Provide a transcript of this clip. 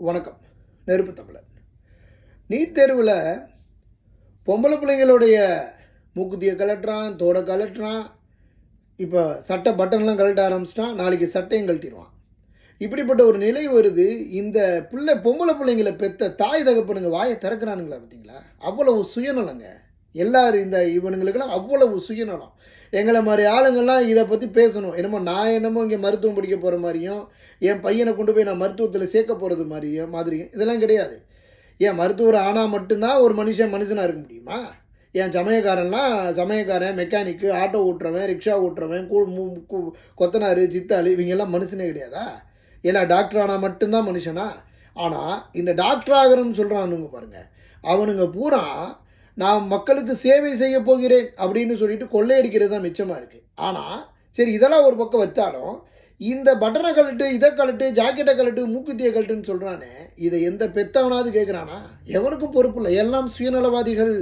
வணக்கம். நெருப்பு தமிழன். நீட் தேர்வில் பொம்பளை பிள்ளைங்களுடைய மூக்குத்தியை கழட்டுறான், தோடை கழட்டுறான், இப்போ சட்டை பட்டன்லாம் கழட்ட ஆரம்பிச்சிட்டான், நாளைக்கு சட்டையும் கழட்டிடுவான். இப்படிப்பட்ட ஒரு நிலை வருது. இந்த பொம்பளை பிள்ளைங்களை பெற்ற தாய் தகப்பனுங்க வாயை திறக்கிறானுங்களா பார்த்தீங்களா? அவ்வளவு சுயநலங்க. எல்லாரும் இவனுங்களுக்கெல்லாம் அவ்வளவு சுயநலம். எங்களை மாதிரி ஆளுங்கள்லாம் இதை பற்றி பேசணும். நான் இங்கே மருத்துவம் படிக்க போகிற மாதிரியும், என் பையனை கொண்டு போய் நான் மருத்துவத்தில் சேர்க்க போகிறது மாதிரியும் இதெல்லாம் கிடையாது. ஏன் மருத்துவர் ஆனால் மட்டும்தான் ஒரு மனுஷனாக இருக்க முடியுமா? ஏன் சமயக்காரன், மெக்கானிக்கு, ஆட்டோ ஓட்டுறவன், ரிக்ஷா ஓட்டுறவன், கொத்தனார், சித்தாள் இவங்கெல்லாம் மனுஷனே கிடையாதா? ஏன்னா டாக்டர் ஆனால் மட்டும்தான் மனுஷனா? ஆனால் இந்த டாக்டர் ஆகிறோம்னு சொல்கிறானுங்க பாருங்கள், அவனுங்க பூரா நான் மக்களுக்கு சேவை செய்ய போகிறேன் அப்படின்னு சொல்லிட்டு கொள்ளையடிக்கிறது தான் மிச்சமாக இருக்குது. ஆனால் சரி, இதெல்லாம் ஒரு பக்கம் வச்சாலும் இந்த பட்டனை கழட்டு, இதை கழட்டு, ஜாக்கெட்டை கழட்டு, மூக்குத்தியை கழட்டுன்னு சொல்கிறானே, இதை எந்த பெத்தவனாவது கேட்குறானா? எவனுக்கும் பொறுப்பு இல்லை. எல்லாம் சுயநலவாதிகள்.